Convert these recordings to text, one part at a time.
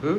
Hmm?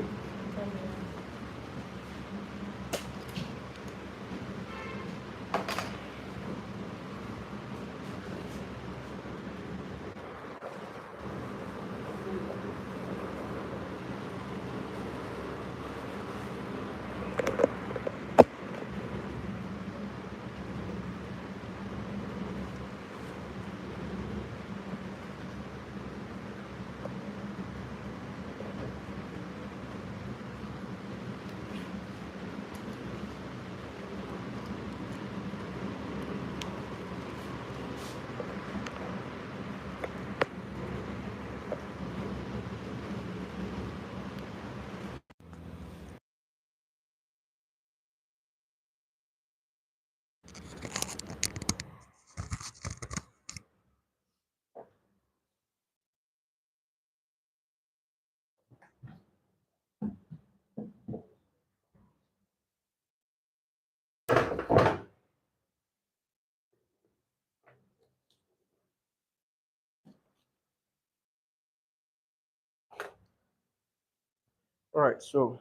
All right, so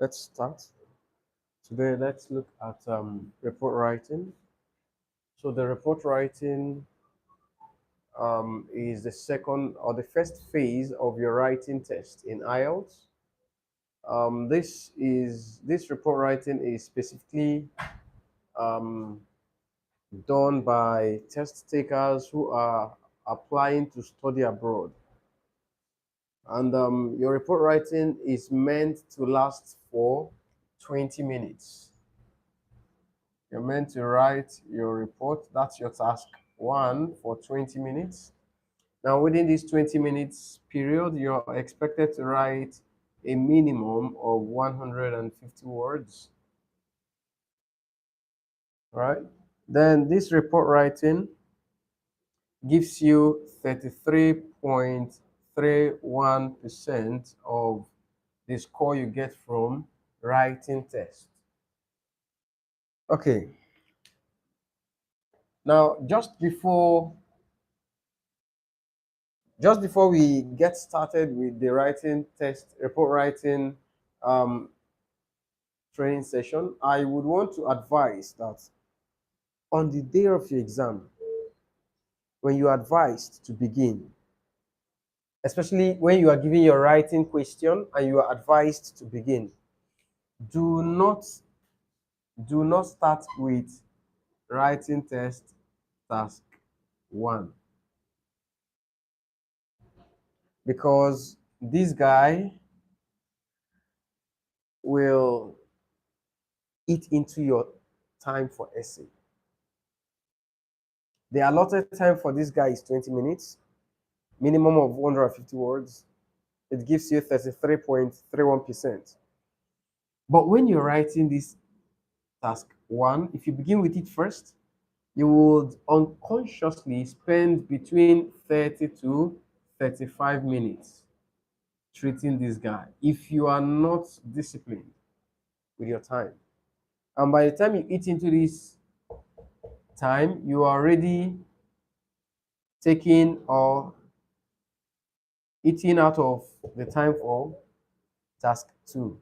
let's start. Today, let's look at report writing. So the report writing is the second or the first phase of your writing test in IELTS. This report writing is specifically um, done by test takers who are applying to study abroad. And your report writing is meant to last for 20 minutes. You're meant to write your report. That's your task one for 20 minutes. Now, within this 20 minutes period, you're expected to write a minimum of 150 words. Right? Then this report writing gives you 33.31% of the score you get from writing test. Okay. Now, just before we get started with the writing test, report writing um, training session, I would want to advise that on the day of your exam, when you are advised to begin, especially when you are giving your writing question and you are advised to begin, do not start with writing test task 1, because this guy will eat into your time for essay. The allotted time for this guy is 20 minutes, minimum of 150 words. It gives you 33.31%. But when you're writing this task 1, if you begin with it first, you would unconsciously spend between 30 to 35 minutes treating this guy if you are not disciplined with your time. And by the time you eat into this time, you are already taking or eating out of the time for task 2.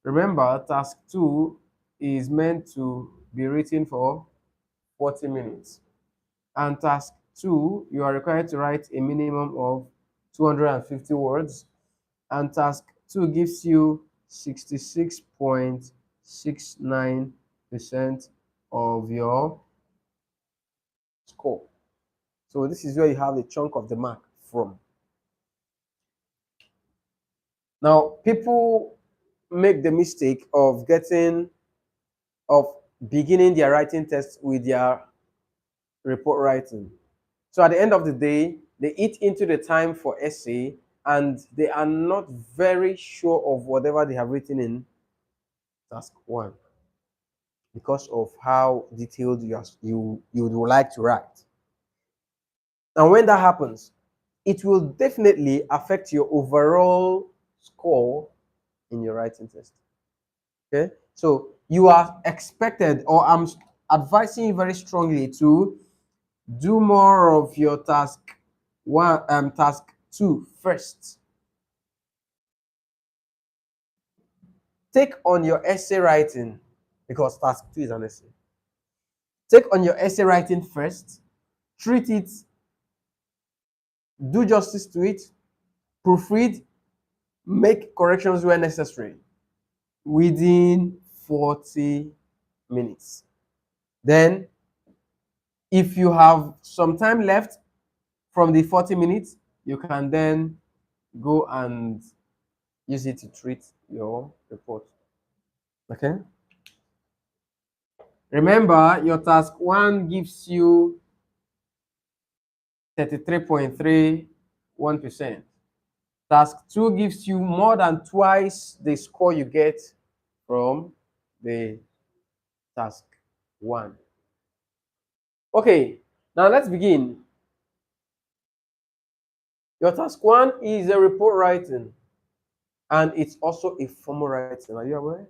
Remember, task 2 is meant to be written for 40 minutes. And task 2, you are required to write a minimum of 250 words. And task 2 gives you 66.69% of your score. So this is where you have a chunk of the mark from. Now, people make the mistake of beginning their writing test with their report writing. So at the end of the day, they eat into the time for essay and they are not very sure of whatever they have written in task 1 because of how detailed you would like to write. And when that happens, it will definitely affect your overall score in your writing test. Okay, so you are expected, or I'm advising you very strongly to do more of your task 2 first. take on your essay writing, because task 2 is an essay. Take on your essay writing first, treat it, do justice to it, proofread, make corrections where necessary within 40 minutes. Then, if you have some time left from the 40 minutes, you can then go and use it to treat your report. Okay? Remember, your task 1 gives you 33.31%. Task 2 gives you more than twice the score you get from the task 1. Okay, now let's begin. Your task 1 is a report writing, and it's also a formal writing. Are you aware?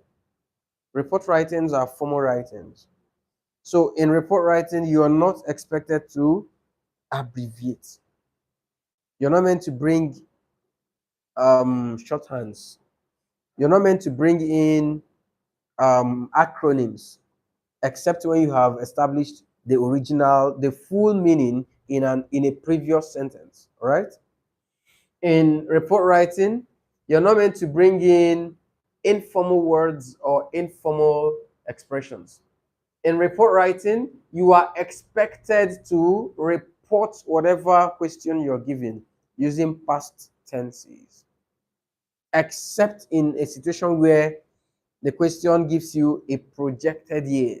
Report writings are formal writings. So in report writing, you are not expected to abbreviate. You're not meant to bring shorthands. You're not meant to bring in acronyms, except when you have established the original, the full meaning in a previous sentence. All right. In report writing, you're not meant to bring in informal words or informal expressions. In report writing, you are expected to report whatever question you're given using past tenses, except in a situation where the question gives you a projected year,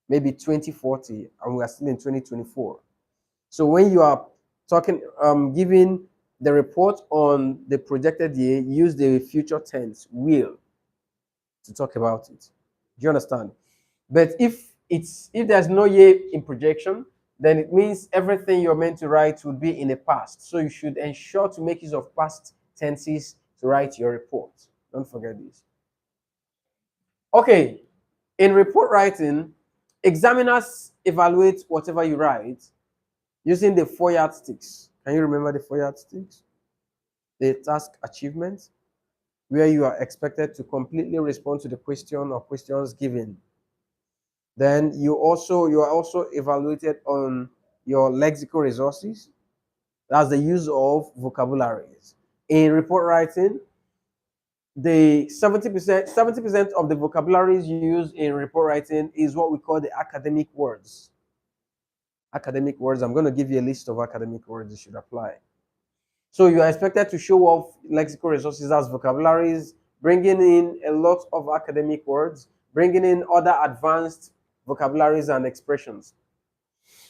maybe 2040, and we are still in 2024. So when you are talking, giving the report on the projected year, use the future tense will to talk about it. Do you understand? But if there's no year in projection, then it means everything you're meant to write would be in the past. So you should ensure to make use of past tenses to write your report. Don't forget this. Okay, in report writing, examiners evaluate whatever you write using the 4 yardsticks. Can you remember the 4 yardsticks? The task achievement, where you are expected to completely respond to the question or questions given. Then you are also evaluated on your lexical resources. That's the use of vocabularies. In report writing, the 70% of the vocabularies used in report writing is what we call the academic words. Academic words. I'm going to give you a list of academic words you should apply. So you are expected to show off lexical resources as vocabularies, bringing in a lot of academic words, bringing in other advanced vocabularies and expressions.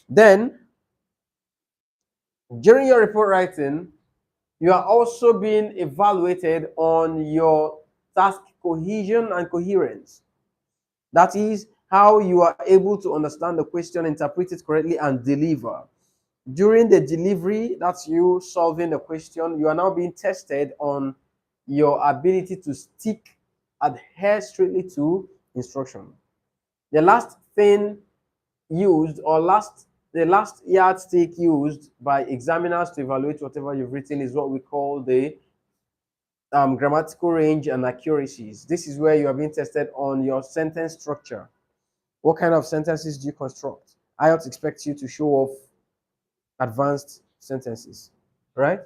Then, during your report writing, you are also being evaluated on your task cohesion and coherence. That is how you are able to understand the question, interpret it correctly, and deliver. During the delivery, that's you solving the question, you are now being tested on your ability to adhere strictly to instruction. The last thing used, or the last yardstick used by examiners to evaluate whatever you've written is what we call the grammatical range and accuracies. This is where you are being tested on your sentence structure. What kind of sentences do you construct? IELTS expects you to show off advanced sentences, right?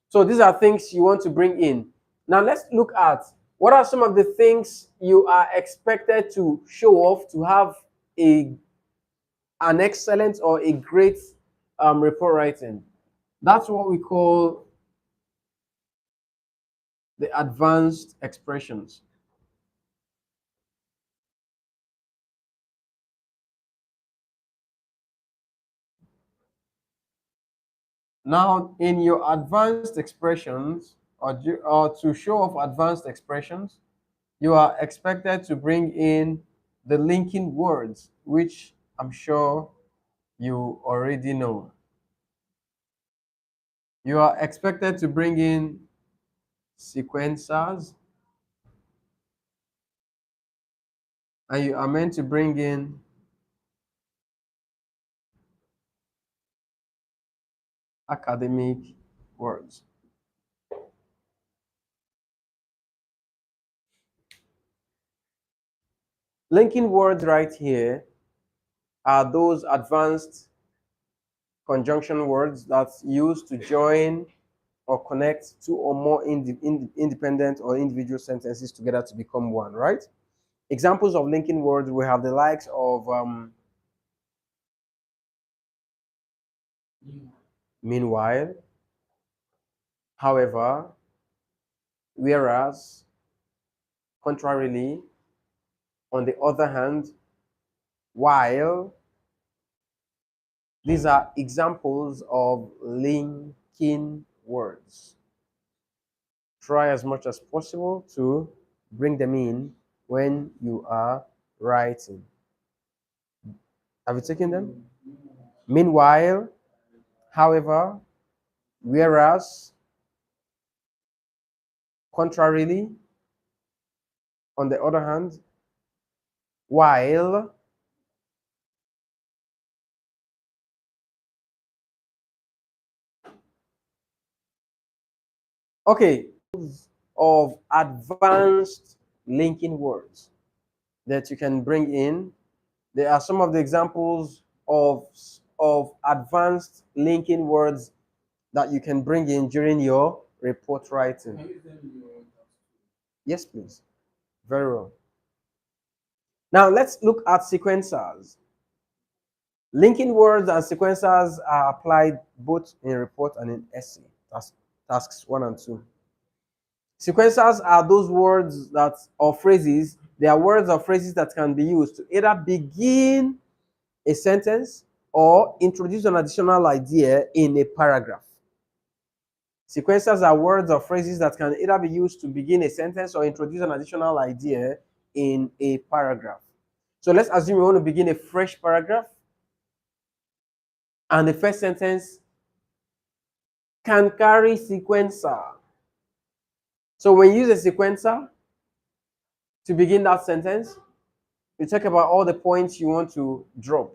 So these are things you want to bring in. Now let's look at what are some of the things you are expected to show off to have an excellent or a great report writing. That's what we call the advanced expressions. Now, in your advanced expressions, or to show off advanced expressions, you are expected to bring in the linking words, which I'm sure you already know. You are expected to bring in sequencers, and you are meant to bring in academic words. Linking words right here are those advanced conjunction words that's used to join or connect two or more independent or individual sentences together to become one, right? Examples of linking words, we have the likes of meanwhile, however, whereas, contrarily, on the other hand, while. These are examples of linking words. Try as much as possible to bring them in when you are writing. Have you taken them? Meanwhile, however, whereas, contrarily, on the other hand, while. Okay, of advanced linking words that you can bring in. There are some of the examples of advanced linking words that you can bring in during your report writing. Yes, please. Very well. Now let's look at sequencers. Linking words and sequencers are applied both in report and in essay. That's tasks 1 and 2. Sequencers are those words that or phrases. They are words or phrases that can be used to either begin a sentence or introduce an additional idea in a paragraph. Sequencers are words or phrases that can either be used to begin a sentence or introduce an additional idea in a paragraph. So let's assume we want to begin a fresh paragraph, and the first sentence can carry sequencer. So when you use a sequencer to begin that sentence, you talk about all the points you want to drop.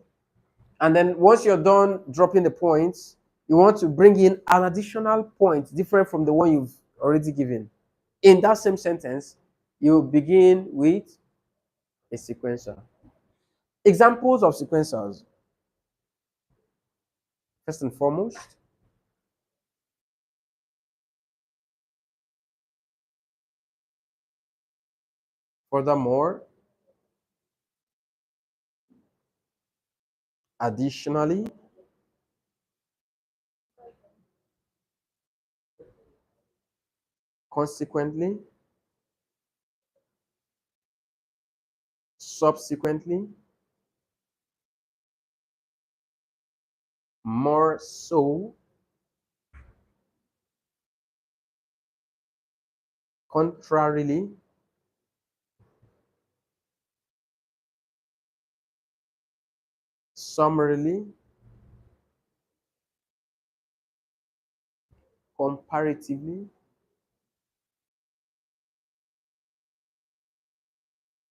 And then once you're done dropping the points, you want to bring in an additional point different from the one you've already given. In that same sentence, you begin with a sequencer. Examples of sequencers. First and foremost, furthermore, additionally, consequently, subsequently, more so, contrarily, summarily, comparatively,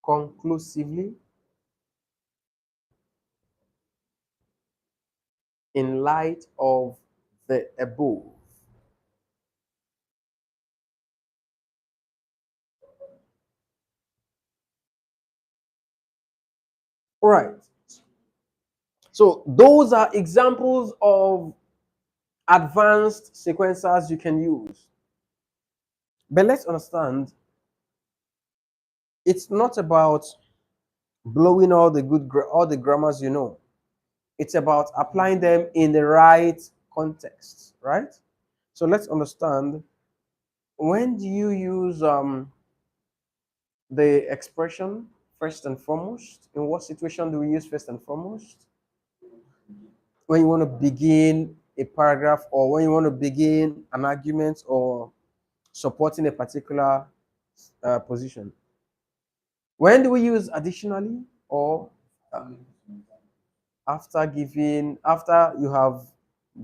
conclusively, in light of the above. All right. So those are examples of advanced sequencers you can use. But let's understand, it's not about blowing all the grammars you know. It's about applying them in the right context, right? So let's understand, when do you use the expression first and foremost? In what situation do we use first and foremost? When you want to begin a paragraph, or when you want to begin an argument or supporting a particular position. When do we use additionally, or uh, after you have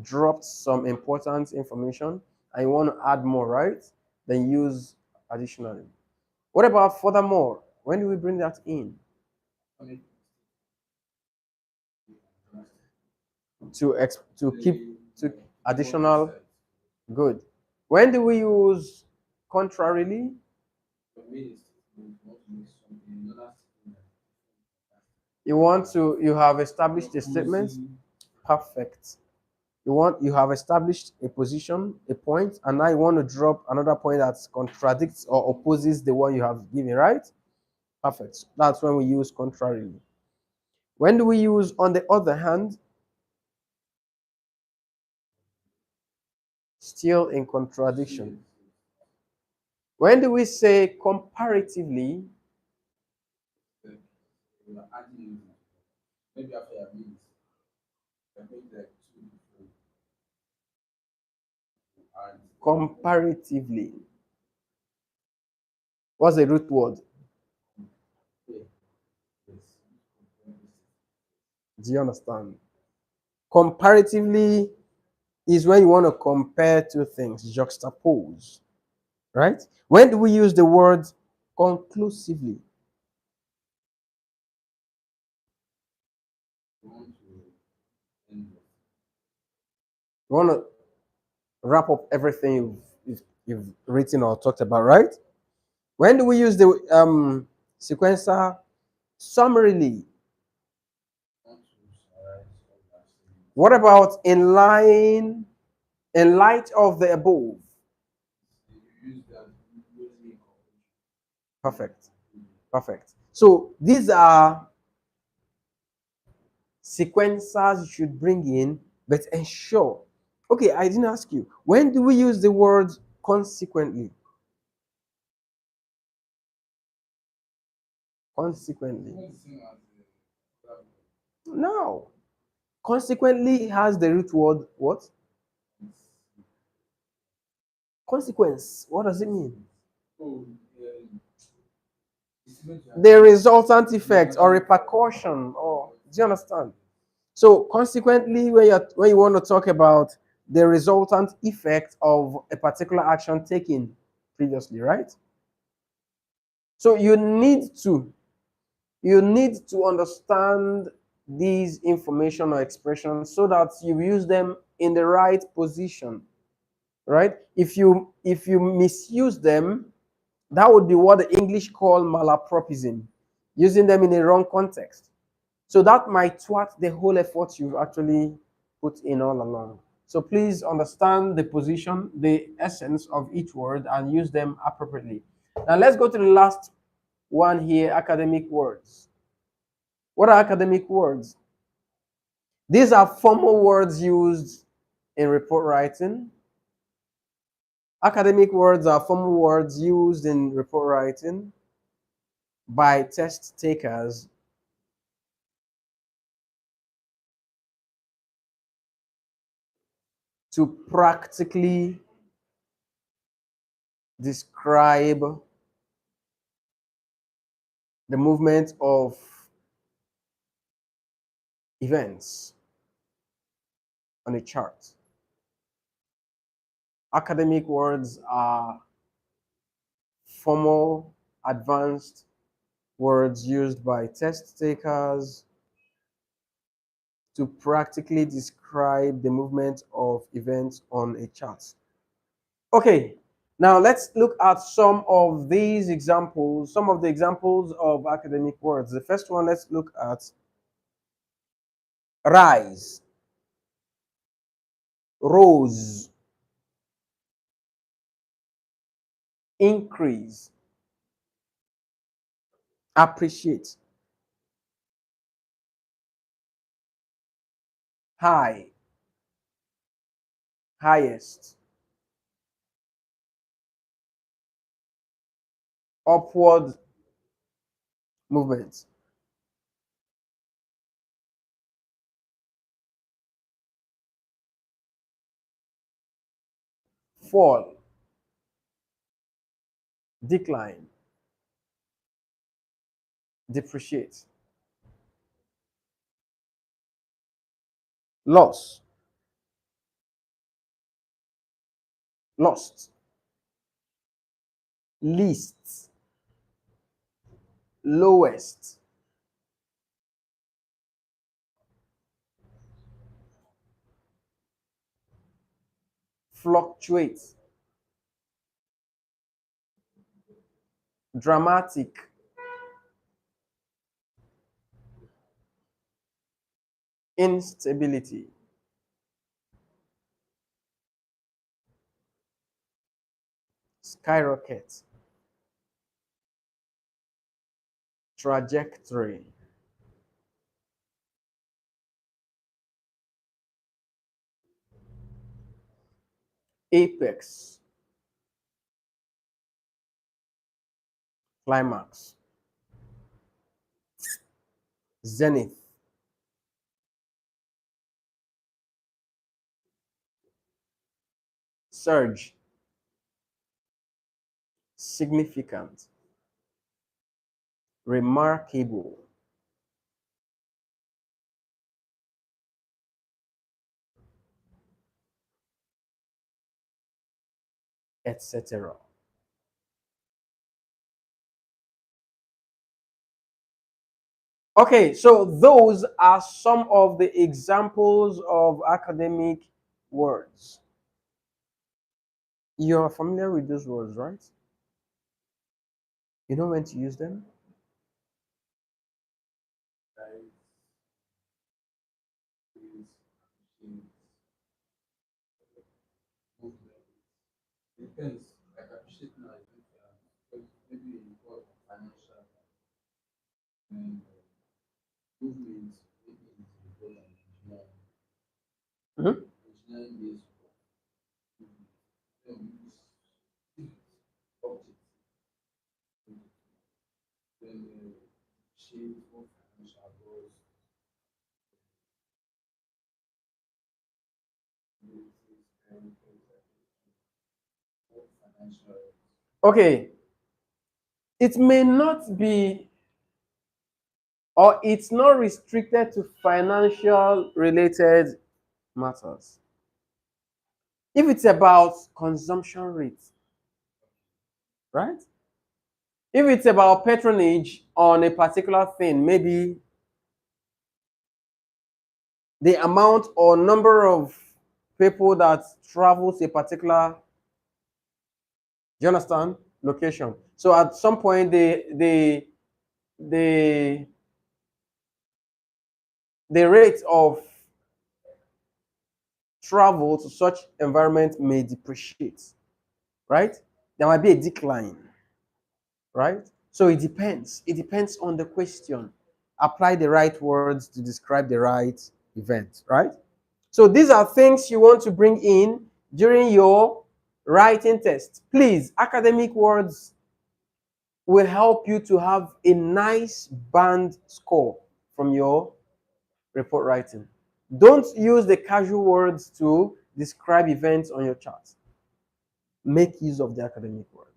dropped some important information and you want to add more, right? Then use additionally. What about furthermore? When do we bring that in? To keep to additional. Good. When do we use contrarily? You have established a statement. Perfect. You have established a position, a point, and now you want to drop another point that contradicts or opposes the one you have given, right? Perfect. That's when we use contrarily. When do we use on the other hand? Still in contradiction. When do we say comparatively? Comparatively. What's the root word? Do you understand? Comparatively is when you want to compare two things, juxtapose, right? When do we use the word conclusively? You want to wrap up everything you've written or talked about, right? When do we use the sequencer summarily? What about in light of the above? Perfect. Perfect. So these are sequencers you should bring in, but ensure. Okay, I didn't ask you. When do we use the word consequently? Consequently. No. Consequently has the root word what? Consequence. What does it mean? The resultant effect or repercussion. Or do you understand? So consequently, when you want to talk about the resultant effect of a particular action taken previously, right? So you need to understand these information or expressions so that you use them in the right position, right? If you misuse them, that would be what the English call malapropism, using them in a wrong context. So that might thwart the whole effort you've actually put in all along. So please understand the position, the essence of each word, and use them appropriately. Now let's go to the last one here, academic words. What are academic words? These are formal words used in report writing. Academic words are formal words used in report writing by test takers to practically describe the movement of events on a chart. Academic words are formal, advanced words used by test takers to practically describe the movement of events on a chart. Okay, now let's look at some of these examples, some of the examples of academic words. The first one, let's look at rise, rose, increase, appreciate, high, highest, upward movement, fall, decline, depreciate, loss, lost, least, lowest, fluctuate, dramatic, instability, skyrocket, trajectory, apex, climax, zenith, surge, significant, remarkable, etc. Okay, so those are some of the examples of academic words. You're familiar with those words, right? You know when to use them? Mhm. Okay, it may not be, or it's not restricted to financial related matters. If it's about consumption rates, right? If it's about patronage on a particular thing, maybe the amount or number of people that travels a particular, do you understand, location. So at some point, the the rate of travel to such environment may depreciate, right? There might be a decline, right? So it depends. It depends on the question. Apply the right words to describe the right event, right? So these are things you want to bring in during your writing test. Please, academic words will help you to have a nice band score from your report writing. Don't use the casual words to describe events on your chart. Make use of the academic words.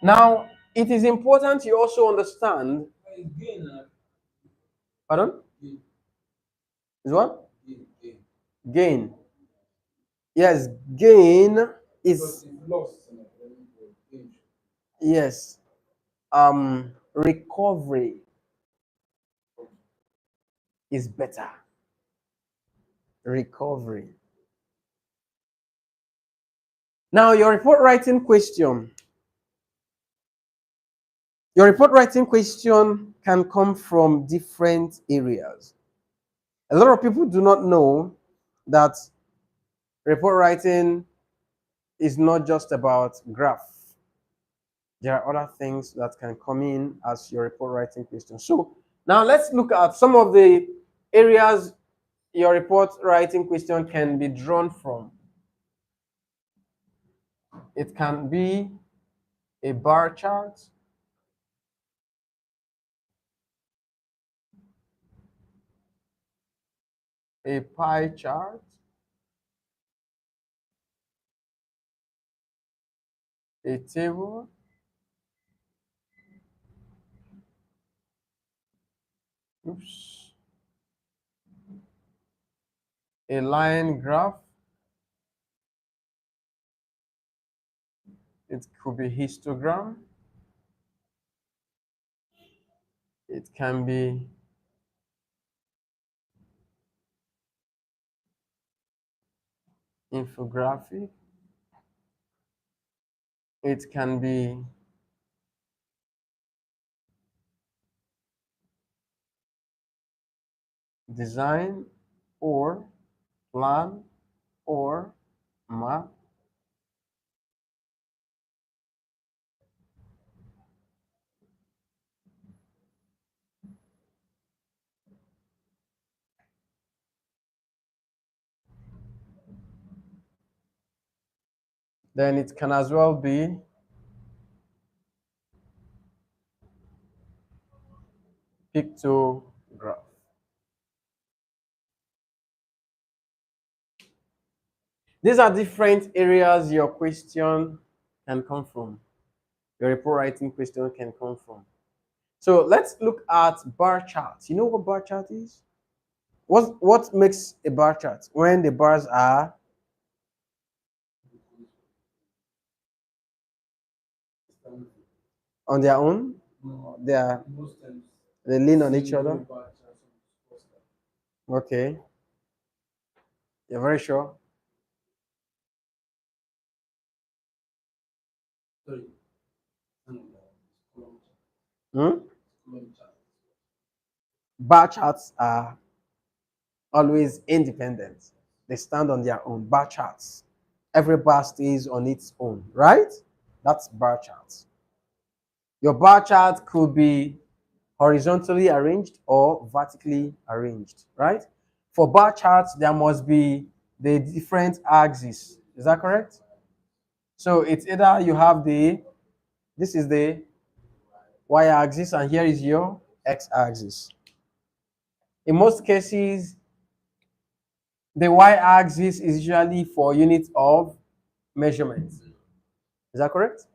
Now, it is important you also understand. Pardon? Is what? Gain. Yes, gain is, yes. Recovery is better. Recovery. Now, your report writing question. Your report writing question can come from different areas. A lot of people do not know that report writing is not just about graph. There are other things that can come in as your report writing question. So now let's look at some of the areas your report writing question can be drawn from. It can be a bar chart, a pie chart, a table, oops, a line graph. It could be histogram, It can be infographic. It can be design or plan or map. Then it can as well be pictograph. These are different areas your question can come from. Your report writing question can come from. So let's look at bar charts. You know what bar chart is? What makes a bar chart? When the bars are on their own, they are they lean on each other. Okay, you're very sure. Hmm? Bar charts are always independent. They stand on their own. Bar charts. Every bar stays on its own, right? That's bar charts. Your bar chart could be horizontally arranged or vertically arranged, right? For bar charts, there must be the different axes. Is that correct? So it's either you have this is the y-axis and here is your x-axis. In most cases, the y-axis is usually for units of measurement. Is that correct?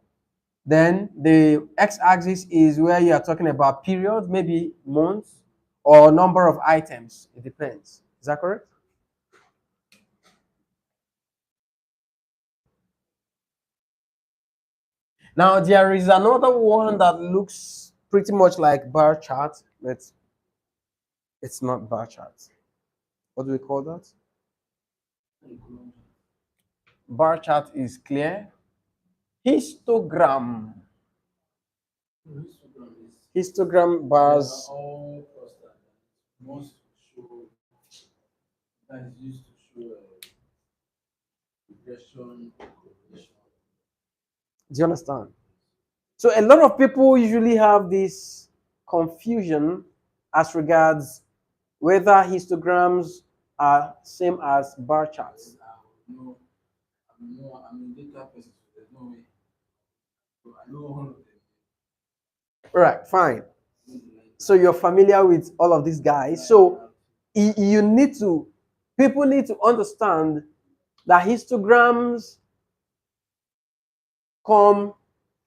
Then the x-axis is where you are talking about periods, maybe months, or number of items. It depends. Is that correct? Now there is another one that looks pretty much like bar chart, but it's not bar chart. What do we call that? Bar chart is clear. Histogram. Histogram bars. Do you understand? So a lot of people usually have this confusion as regards whether histograms are same as bar charts. Right, fine. So you're familiar with all of these guys. So you need to, people need to understand that histograms come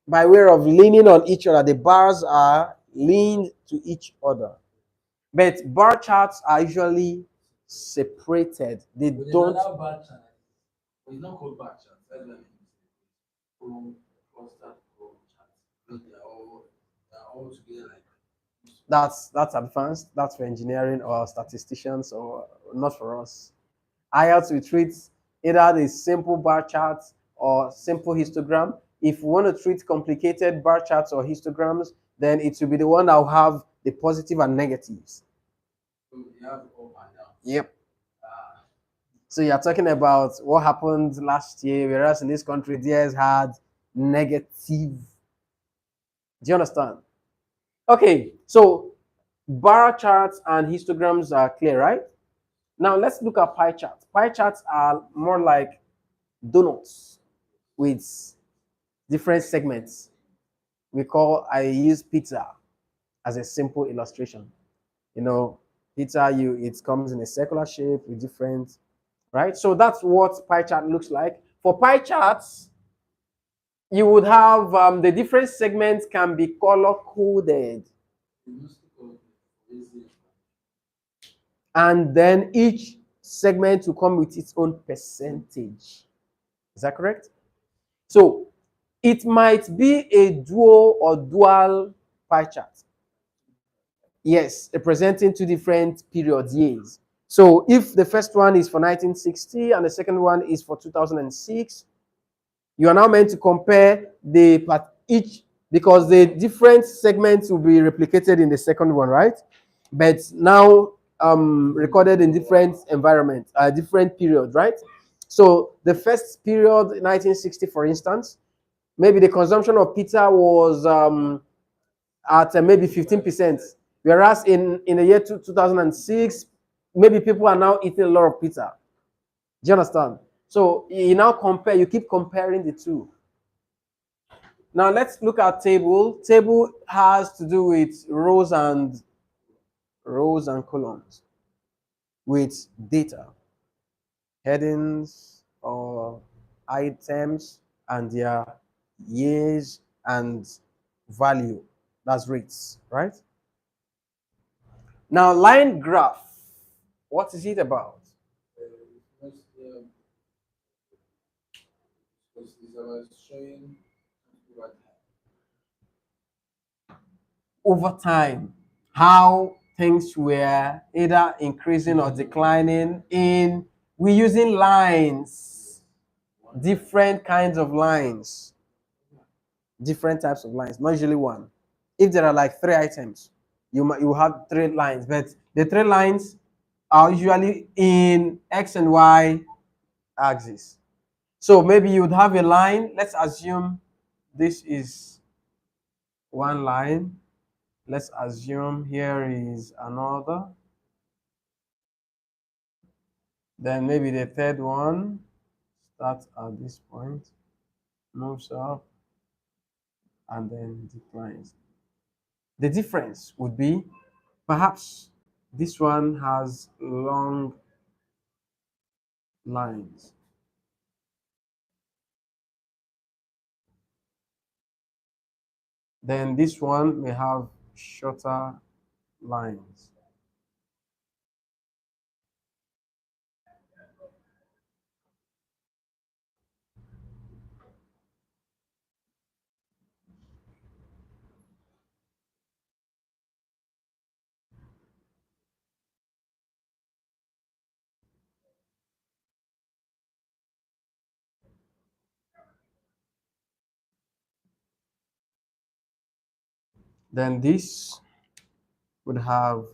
by way of leaning on each other. The bars are leaned to each other. But bar charts are usually separated. They don't. It's not called bar chart. That's what I mean. They're all together like that's advanced. That's for engineering or statisticians or not for us. IELTS we treat either the simple bar chart or simple histogram. If we want to treat complicated bar charts or histograms, then it will be the one that will have the positive and negatives. So you have up and down. Yep. So you're talking about what happened last year, whereas in this country, theirs had negative. Do you understand? Okay, so bar charts and histograms are clear, right? Now let's look at pie charts. Pie charts are more like donuts with different segments. I use pizza as a simple illustration. You know, pizza, it comes in a circular shape with different, right? So that's what pie chart looks like. For pie charts, you would have the different segments can be color coded. And then each segment will come with its own percentage. Is that correct? So it might be a dual or dual pie chart. Yes, representing two different periods, years. So if the first one is for 1960 and the second one is for 2006, you are now meant to compare the part each, because the different segments will be replicated in the second one, right? But now recorded in different environments, different periods, right? So the first period, 1960, for instance, maybe the consumption of pizza was at maybe 15%, whereas in the year 2006, maybe people are now eating a lot of pizza. Do you understand? So you now compare, you keep comparing the two. Now let's look at table. Table has to do with rows and columns with data, headings or items and their years and value. That's rates, right? Now line graph. What is it about? Over time, how things were either increasing or declining in we using lines, different kinds of lines, different types of lines, not usually one. If there are like three items, you have three lines, but the three lines are usually in X and Y axis. So maybe you would have a line. Let's assume this is one line. Let's assume here is another. Then maybe the third one starts at this point, moves up, and then declines. The difference would be perhaps this one has long lines. Then this one may have shorter lines. Then this would have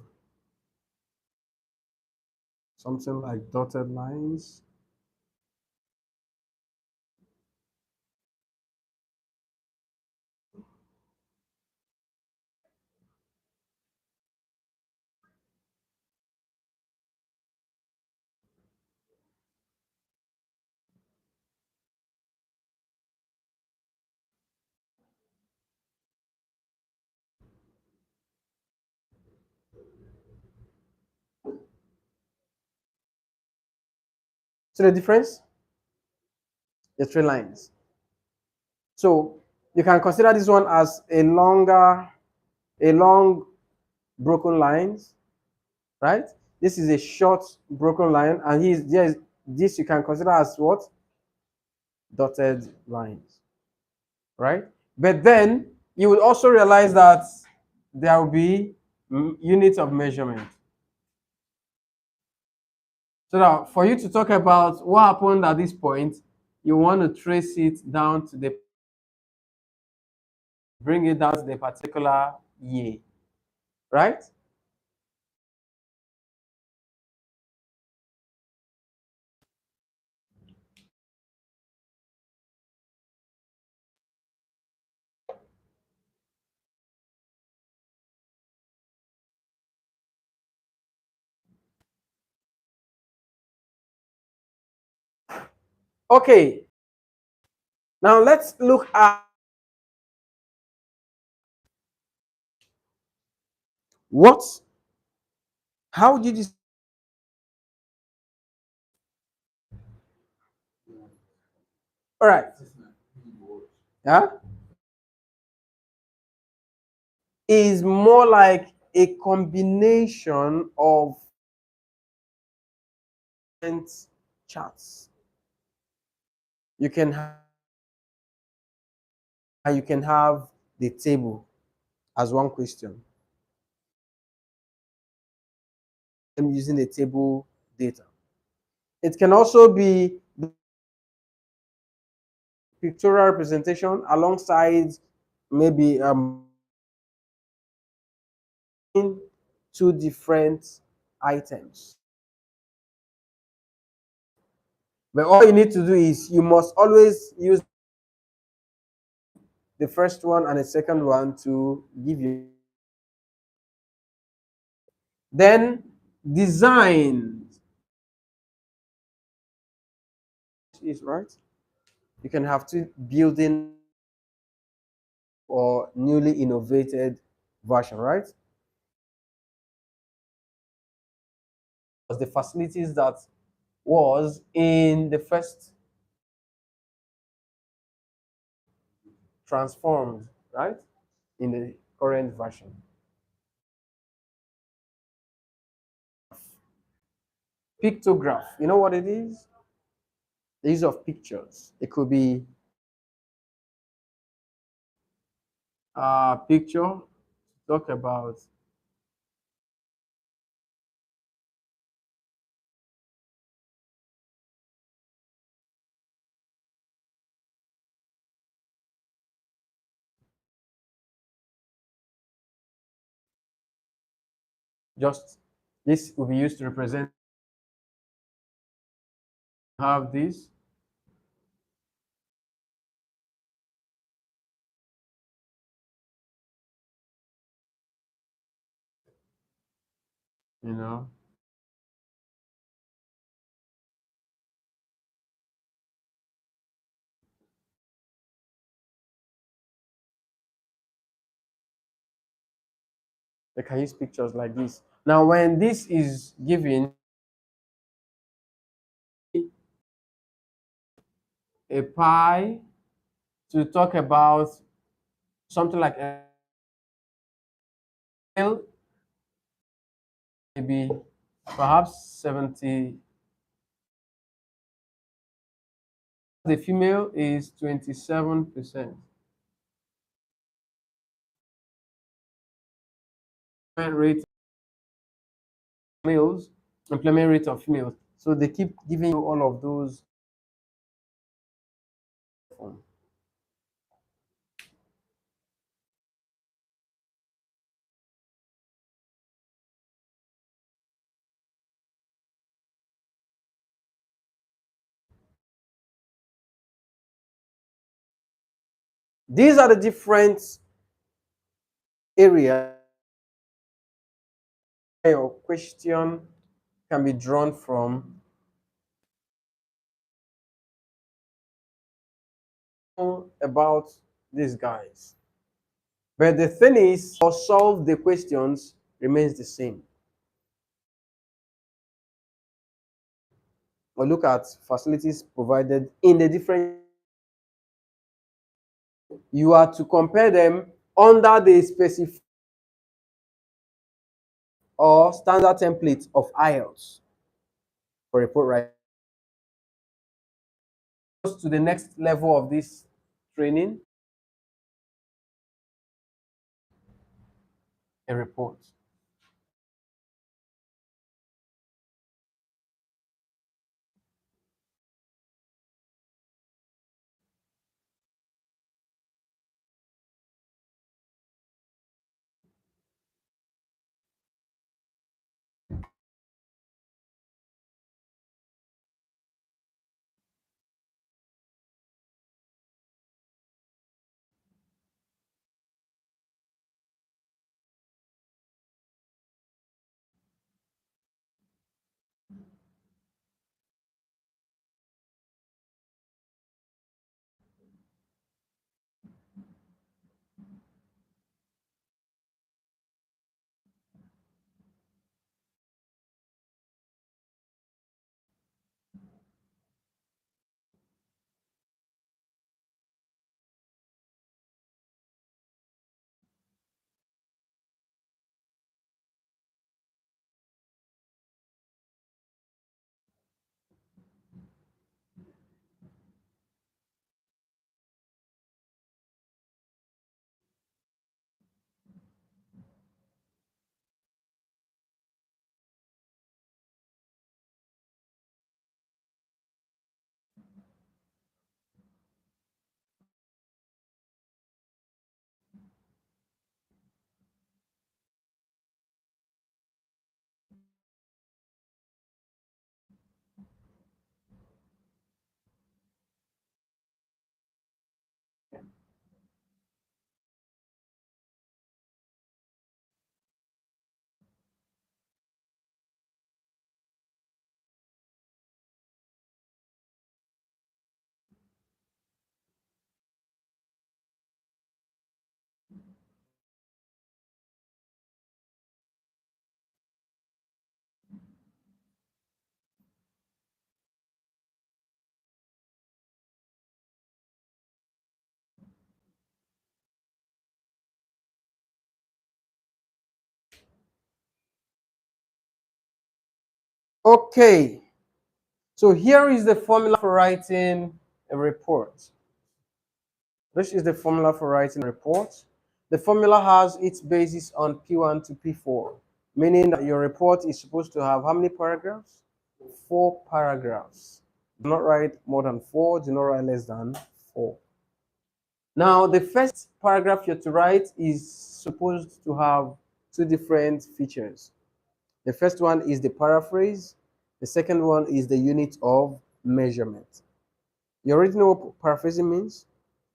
something like dotted lines. So the difference, the three lines. So you can consider this one as a long broken lines, right? This is a short broken line, and this you can consider as what? Dotted lines, right? But then you would also realize that there will be units of measurement. So that for you to talk about what happened at this point, you want to trace it down to the bring it down to the particular year, right? Okay. Now let's look at what how did you all right. Yeah, is more like a combination of charts. You can you can have the table as one question. I'm using a table data. It can also be pictorial representation alongside maybe two different items. But all you need to do is you must always use the first one and the second one to give you. Then design is right. You can have to building or newly innovated version, right? Was the facilities that was in the first transformed, right? In the current version. Pictograph, you know what it is? The use of pictures. It could be a picture, talk about just this will be used to represent have this, you know. They can use pictures like this. Now, when this is given a pie to talk about something like a male, maybe perhaps 70, the female is 27%. Rate males, employment rate of females. So they keep giving you all of those. These are the different areas your question can be drawn from about these guys. But the thing is, or solve the questions remains the same. Or look at facilities provided in the different. You are to compare them under the specific or standard template of IELTS for report writing. To the next level of this training, a report. Okay, so here is the formula for writing a report. This is the formula for writing a report. The formula has its basis on P1 to P4, meaning that your report is supposed to have how many paragraphs? 4 paragraphs. Do not write more than 4, do not write less than 4. Now, the first paragraph you're to write is supposed to have 2 different features. The first one is the paraphrase. The second one is the unit of measurement. You already know what paraphrasing means?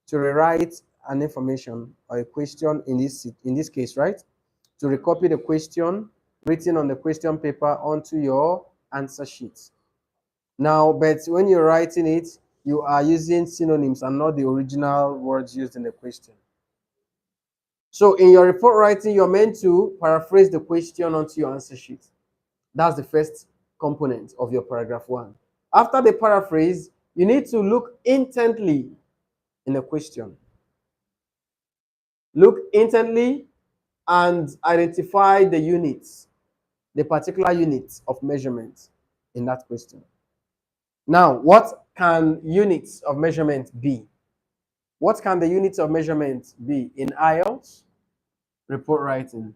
To rewrite an information or a question in this case, right? To recopy the question written on the question paper onto your answer sheet. Now, but when you're writing it, you are using synonyms and not the original words used in the question. So in your report writing, you're meant to paraphrase the question onto your answer sheet. That's the first component of your paragraph 1. After the paraphrase, you need to look intently in the question. Look intently and identify the units, the particular units of measurement in that question. Now, what can units of measurement be? What can the units of measurement be in IELTS report writing?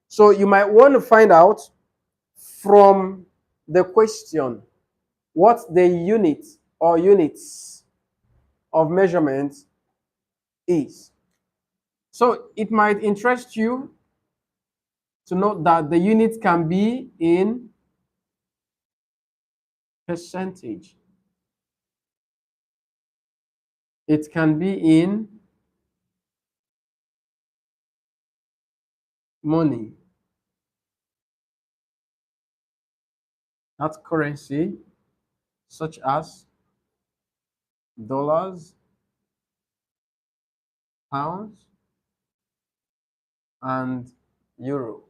So you might want to find out from the question what the unit or units of measurement is. So it might interest you to note that the unit can be in percentage. It can be in money. That's currency, such as dollars, pounds, and euro.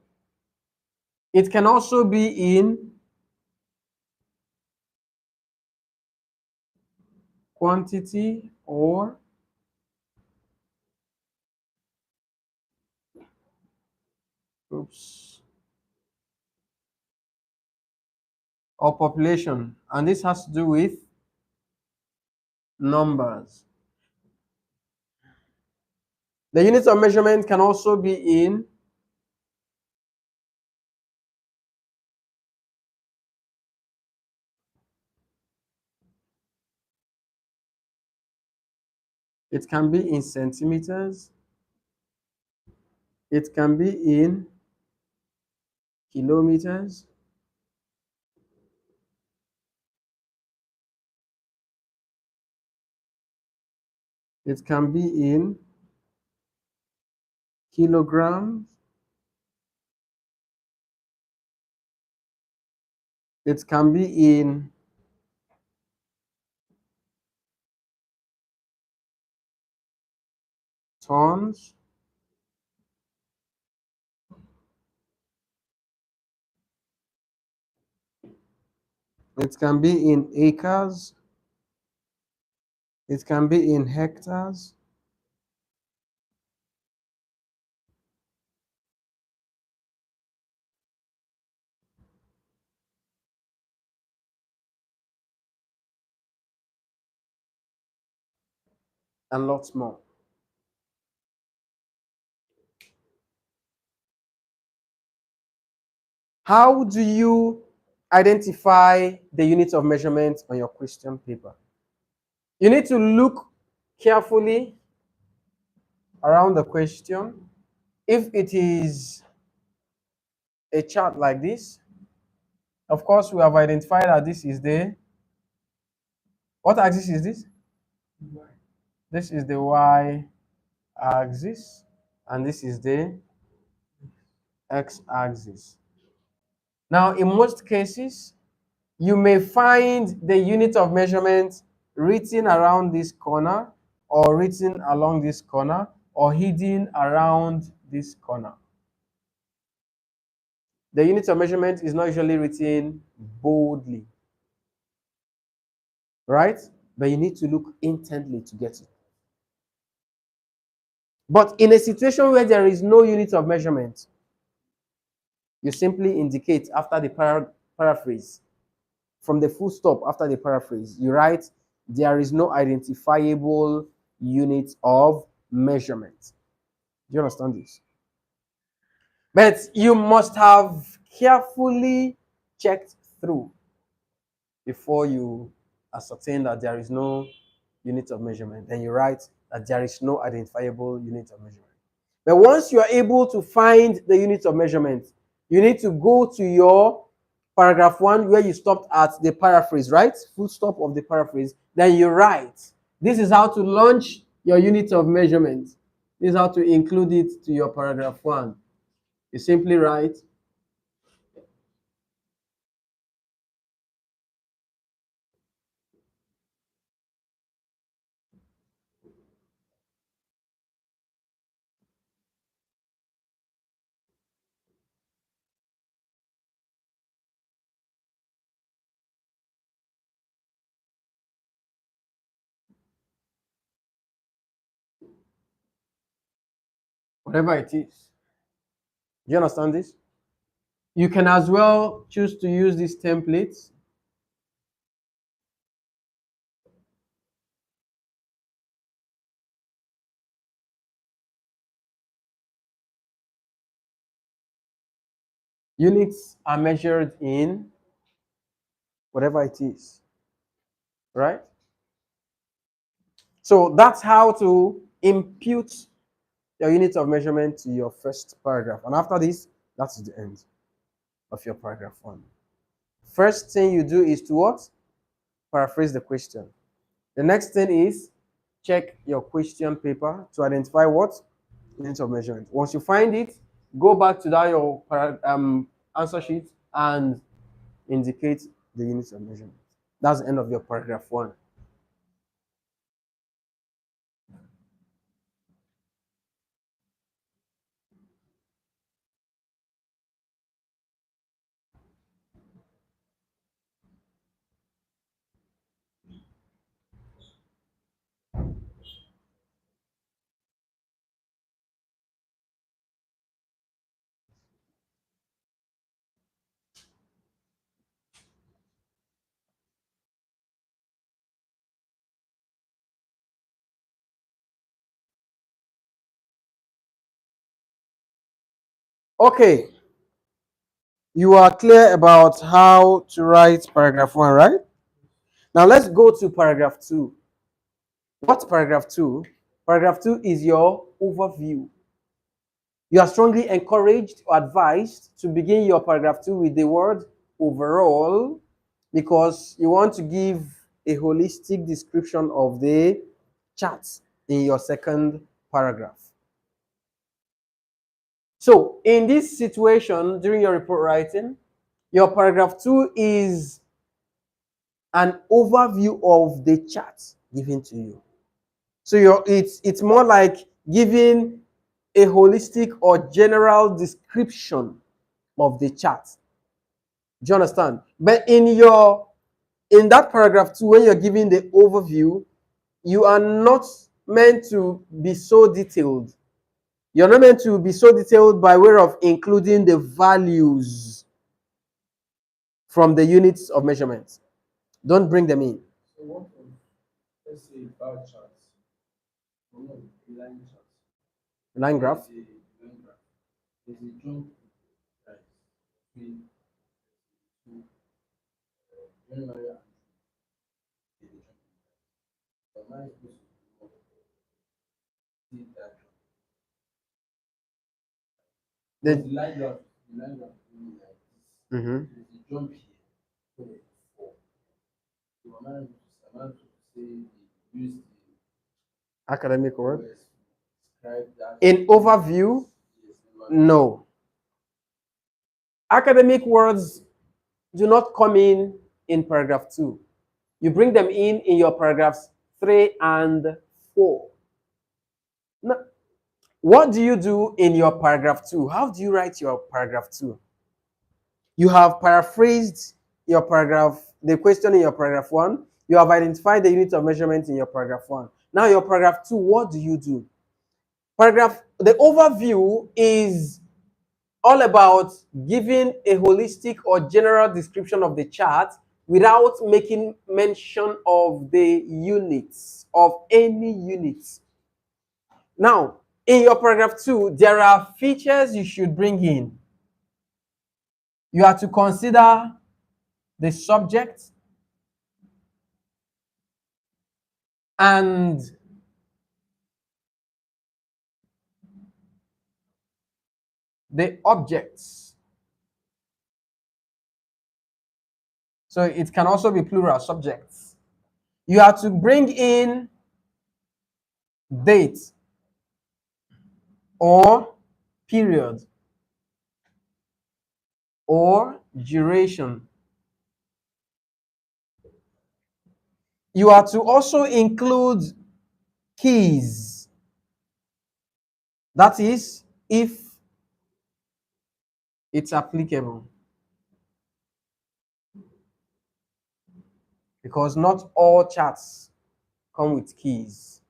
It can also be in quantity or population, and this has to do with numbers. The units of measurement can also be in it can be in centimeters, it can be in kilometers, it can be in kilograms, it can be in tons, it can be in acres, it can be in hectares, and lots more. How do you identify the units of measurement on your question paper? You need to look carefully around the question. If it is a chart like this, of course, we have identified that this is the, what axis is this? This is the y axis, and this is the x axis. Now, in most cases, you may find the unit of measurement written around this corner, or written along this corner, or hidden around this corner. The unit of measurement is not usually written boldly, right? But you need to look intently to get it. But in a situation where there is no unit of measurement, you simply indicate after the paraphrase, from the full stop after the paraphrase, you write, there is no identifiable unit of measurement. Do you understand this? But you must have carefully checked through before you ascertain that there is no unit of measurement. Then you write that there is no identifiable unit of measurement. But once you are able to find the unit of measurement, you need to go to your paragraph 1 where you stopped at the paraphrase, right? Full stop of the paraphrase. Then you write. This is how to launch your unit of measurement. This is how to include it to your paragraph 1. You simply write, whatever it is. Do you understand this? You can as well choose to use these templates. Units are measured in whatever it is, right? So that's how to impute your unit of measurement to your first paragraph. And after this, that's the end of your paragraph 1. First thing you do is to what? Paraphrase the question. The next thing is check your question paper to identify what? Unit of measurement. Once you find it, go back to that your answer sheet and indicate the units of measurement. That's the end of your paragraph 1. Okay, you are clear about how to write paragraph 1, right? Now let's go to paragraph 2. What's paragraph 2? Paragraph 2 is your overview. You are strongly encouraged or advised to begin your paragraph 2 with the word overall because you want to give a holistic description of the charts in your second paragraph. So, in this situation, during your report writing, your paragraph 2 is an overview of the chart given to you. So it's more like giving a holistic or general description of the chart. Do you understand? But in that paragraph 2, when you're giving the overview, you are not meant to be so detailed. You're not meant to be so detailed by way of including the values from the units of measurement. Don't bring them in. So what of, let's say, bar charts, or no, a line chart. Line graph. There's a line graph. There's a jump right between two January and the jump. But mine is supposed to see that jump. The line graph is really like this. Mhm. There's a jump here, so there's a fall. So am I to say they use the Academic word. words to describe that? In overview, Yes, no. Academic words do not come in paragraph 2. You bring them in your paragraphs 3 and 4. Now, what do you do in your paragraph 2? How do you write your paragraph 2? You have paraphrased your paragraph, the question in your paragraph 1. You have identified the unit of measurement in your paragraph 1. Now your paragraph 2, what do you do? The overview is all about giving a holistic or general description of the chart without making mention of the units, of any units. Now, in your paragraph 2, there are features you should bring in. You have to consider the subject and the objects. So it can also be plural subjects. You have to bring in date or period or duration. You are to also include keys. That is, if it's applicable. Because not all charts come with keys.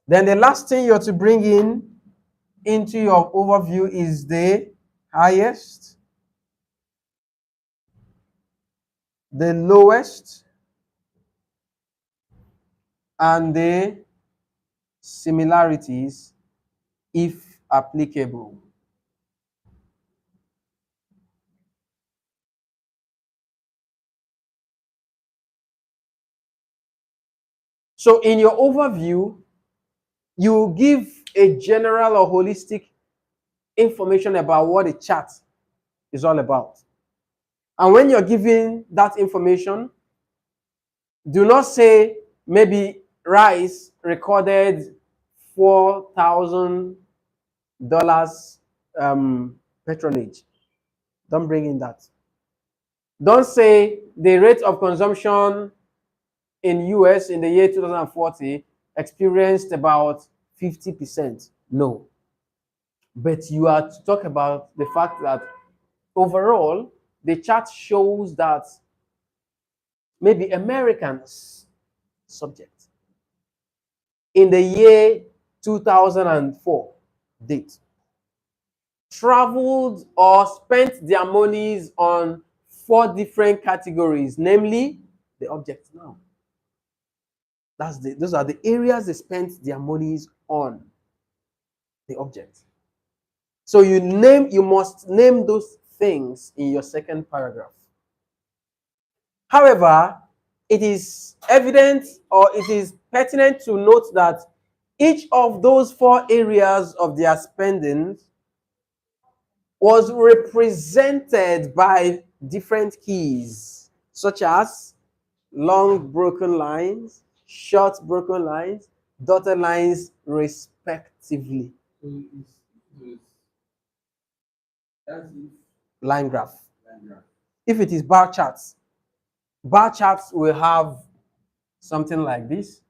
Then the last thing you're to bring in into your overview is the highest, the lowest, and the similarities if applicable. So in your overview, you give a general or holistic information about what a chart is all about. And when you're giving that information, do not say maybe Rice recorded $4,000 patronage. Don't bring in that. Don't say the rate of consumption in US in the year 2040 experienced about 50%. No. But you are to talk about the fact that overall, the chart shows that maybe Americans, subject, in the year 2004, date, traveled or spent their monies on 4 different categories, namely the object now. Those are the areas they spent their monies on, the object. So you must name those things in your second paragraph. However, it is evident or it is pertinent to note that each of those 4 areas of their spending was represented by different keys, such as long broken lines, short broken lines, dotted lines, respectively. So it's that's if Line graph. line graph. If it is bar charts will have something like this.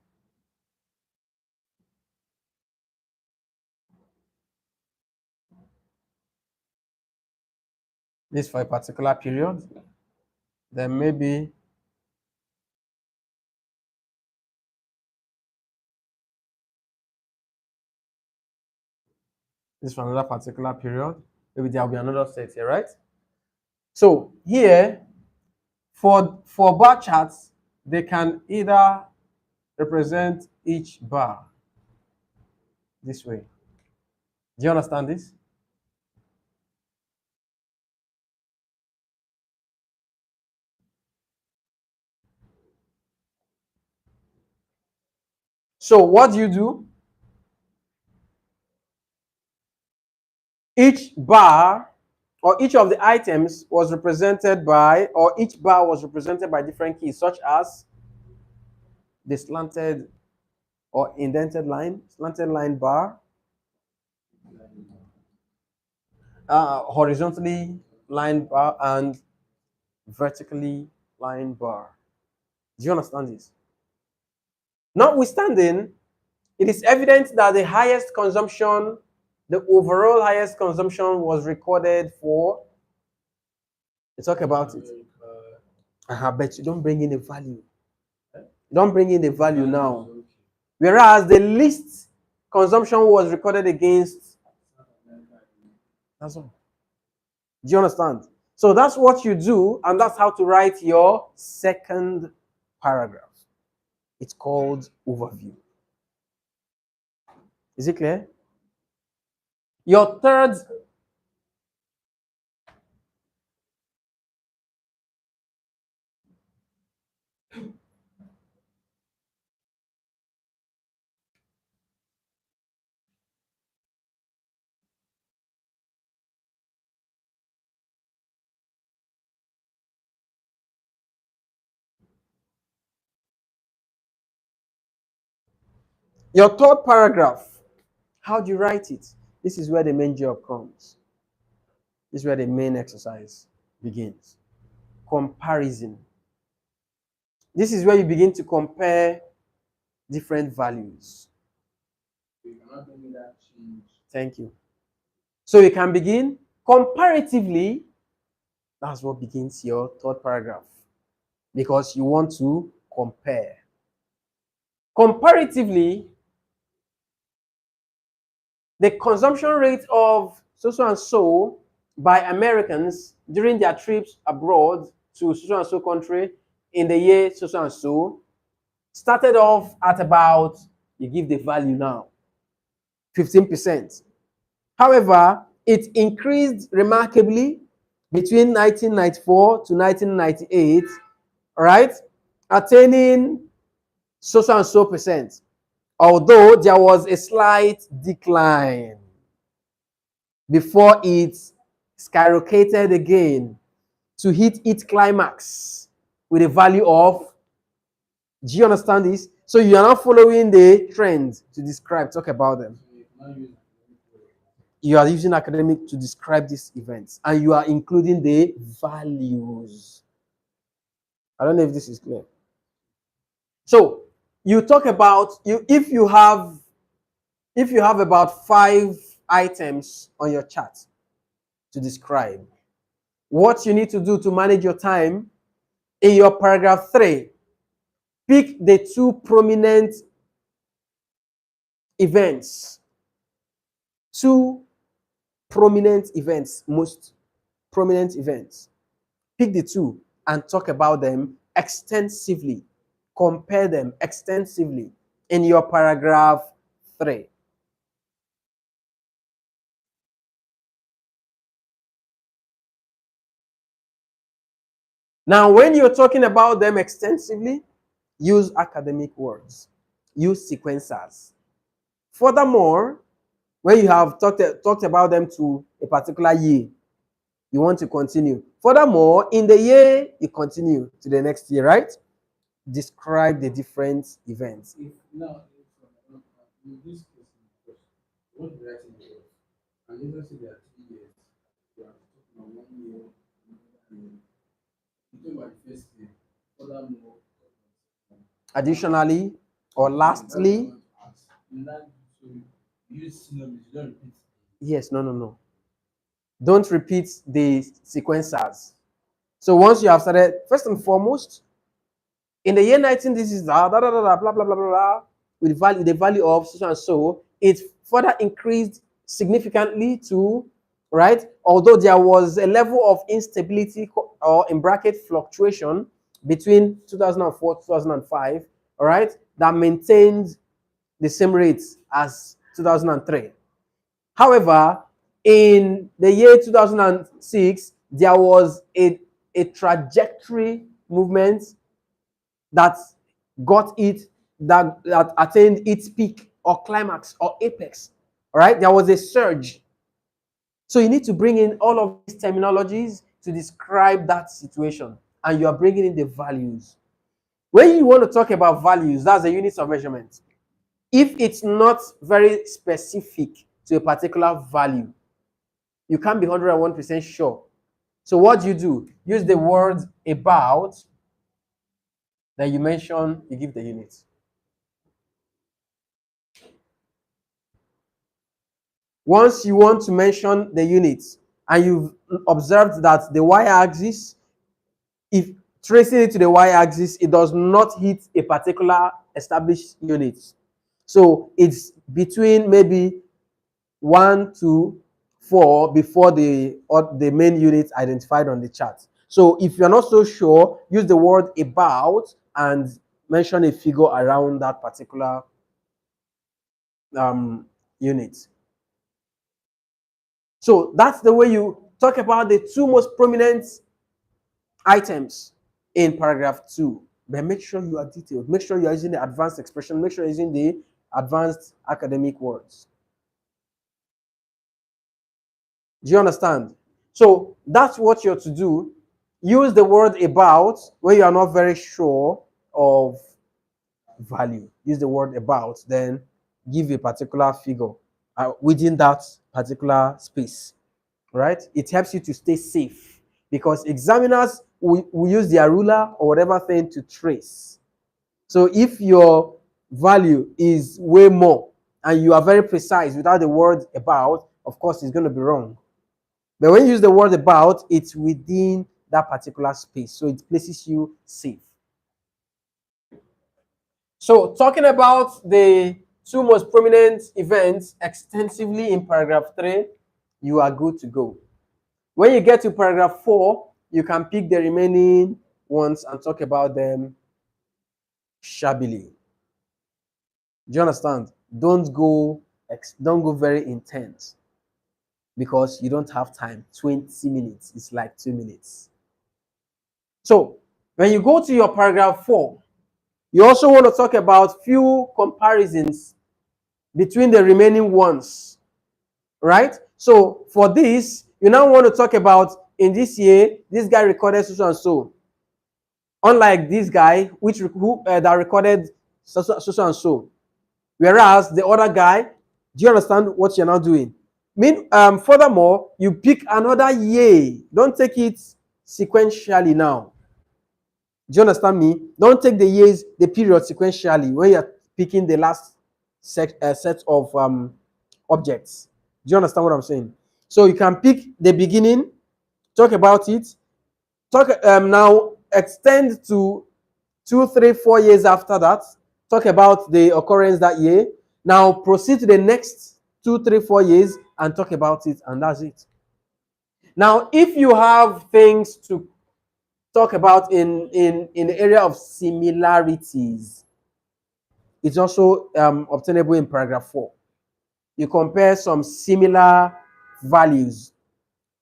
This for a particular period. Then maybe this for another particular period. Maybe there will be another set here, right? So here, for bar charts, they can either represent each bar this way. Do you understand this? So what do you do? Each bar or each of the items was represented by, or each bar was represented by different keys, such as the slanted or indented line, slanted line bar, horizontally lined bar, and vertically lined bar. Do you understand this? Notwithstanding, it is evident that the highest consumption, the overall highest consumption was recorded for You talk about it. America. But you don't bring in the value. Eh? You don't bring in the value Value now. is okay. Whereas the least consumption was recorded against. South America. That's all. Do you understand? So that's what you do, and that's how to write your second paragraph. It's called overview. Is it clear? Your third. Your third paragraph. How do you write it? This is where the main job comes. This is where the main exercise begins. Comparison. This is where you begin to compare different values. So you cannot bring that change. Thank you. So you can begin comparatively. That's what begins your third paragraph. Because you want to compare. Comparatively, the consumption rate of so and so by Americans during their trips abroad to so and so country in the year so and so started off at about, you give the value now, 15%. However, it increased remarkably between 1994 to 1998, all right, attaining so and so percent, although there was a slight decline before it skyrocketed again to hit its climax with a value of. Do you understand this? So you are not following the trend to describe, talk about them. So you cannot use academic word. You are using academic to describe these events, and you are including the values. I don't know if this is clear. So you talk about if you have about 5 items on your chart to describe what you need to do to manage your time in your paragraph 3. Pick the 2 prominent events. 2 prominent events, most prominent events. Pick the 2 and talk about them extensively. Compare them extensively in your paragraph 3. Now, when you're talking about them extensively, use academic words. Use sequencers. Furthermore, when you have talked about them to a particular year, you want to continue. Furthermore, in the year, you continue to the next year, right? Describe the different events. If now, in this case, because what you're writing is, and let's say there are 3 years, you are talking about 1 year, another year. You talk about the first year, furthermore, Additionally, or lastly, in that, so you use synonyms, you don't repeat. yes, no. Don't repeat the sequencers. So once you have started, first and foremost, in the year 19, this is blah, blah, blah, blah, blah, blah, blah, blah, with the value of so and so, it further increased significantly to, right? Although there was a level of instability or in bracket fluctuation between 2004 2005, all right, that maintained the same rates as 2003. However, in the year 2006, there was a trajectory movement that that attained its peak or climax or apex. All right, there was a surge. So you need to bring in all of these terminologies to describe that situation, and you are bringing in the values. When you want to talk about values, that's a unit of measurement. If it's not very specific to a particular value, you can't be 101% sure. So what do? Use the word about, then you mention, you give the unit. Once you want to mention the units, and you've observed that the y-axis, if tracing it to the y-axis, it does not hit a particular established unit. So it's between maybe 1 to 4 before the main unit identified on the chart. So if you're not so sure, use the word about and mention a figure around that particular unit. So that's the way you talk about the two most prominent items in paragraph 2. But make sure you are detailed. Make sure you're using the advanced expression. Make sure you're using the advanced academic words. Do you understand? So that's what you're to do. Use the word about when you are not very sure of value. Use the word about, then give a particular figure within that particular space. Right? It helps you to stay safe because examiners will use their ruler or whatever thing to trace. So if your value is way more and you are very precise without the word about, of course, it's going to be wrong. But when you use the word about, it's within that particular space. So it places you safe. So talking about the two most prominent events extensively in paragraph 3, you are good to go. When you get to paragraph 4, you can pick the remaining ones and talk about them shabbily. Do you understand? Don't go very intense because you don't have time. 20 minutes is like 2 minutes. So when you go to your paragraph 4, you also want to talk about few comparisons between the remaining ones, right? So for this, you now want to talk about in this year, this guy recorded so and so. Unlike this guy, that recorded so and so. Whereas the other guy, do you understand what you're now doing? Furthermore, you pick another year. Don't take it sequentially now. Do you understand me? Don't take the years, the period sequentially when you're picking the last set of objects. Do you understand what I'm saying? So you can pick the beginning, talk about it, now extend to 2, 3, 4 years after that, talk about the occurrence that year. Now proceed to the next 2, 3, 4 years and talk about it, and that's it. Now, if you have things to talk about in the area of similarities, it's also obtainable in paragraph 4. You compare some similar values.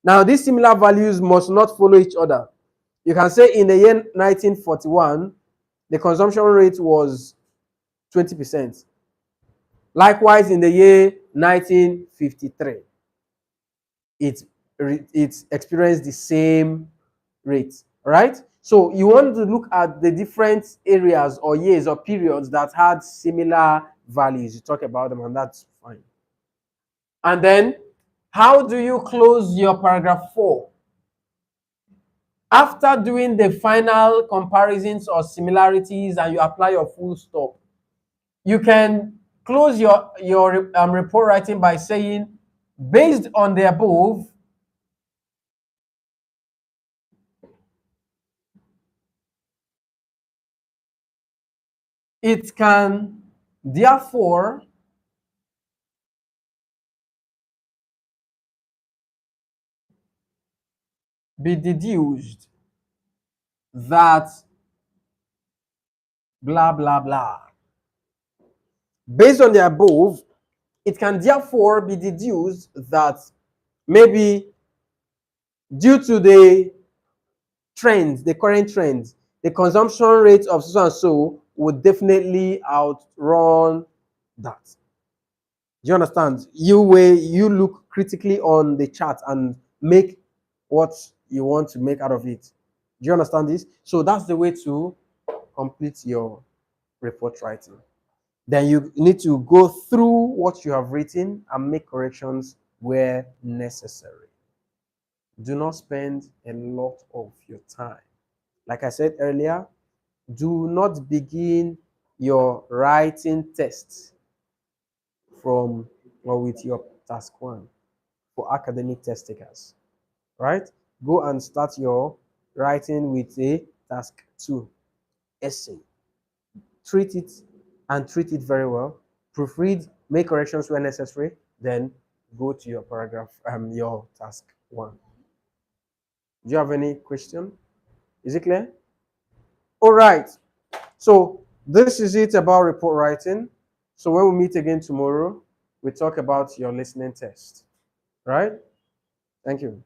Now, these similar values must not follow each other. You can say in the year 1941, the consumption rate was 20%. Likewise, in the year 1953, it experienced the same rate, right? So you want to look at the different areas or years or periods that had similar values. You talk about them, and that's fine. And then, how do you close your paragraph 4? After doing the final comparisons or similarities and you apply your full stop, you can close your report writing by saying, based on the above, it can therefore be deduced that blah, blah, blah. Based on the above, it can therefore be deduced that maybe due to the trends, the current trends, the consumption rate of so and so would definitely outrun that. Do you understand? You look critically on the chart and make what you want to make out of it. Do you understand this? So that's the way to complete your report writing. Then you need to go through what you have written and make corrections where necessary. Do not spend a lot of your time. Like I said earlier, do not begin your writing test from or with your task 1 for academic test takers. right? Go and start your writing with a task 2 essay. Treat it and treat it very well. Proofread, make corrections where necessary, then go to your paragraph, your task 1. Do you have any question? Is it clear? All right. So this is it about report writing. So when we meet again tomorrow, we talk about your listening test. Right? Thank you.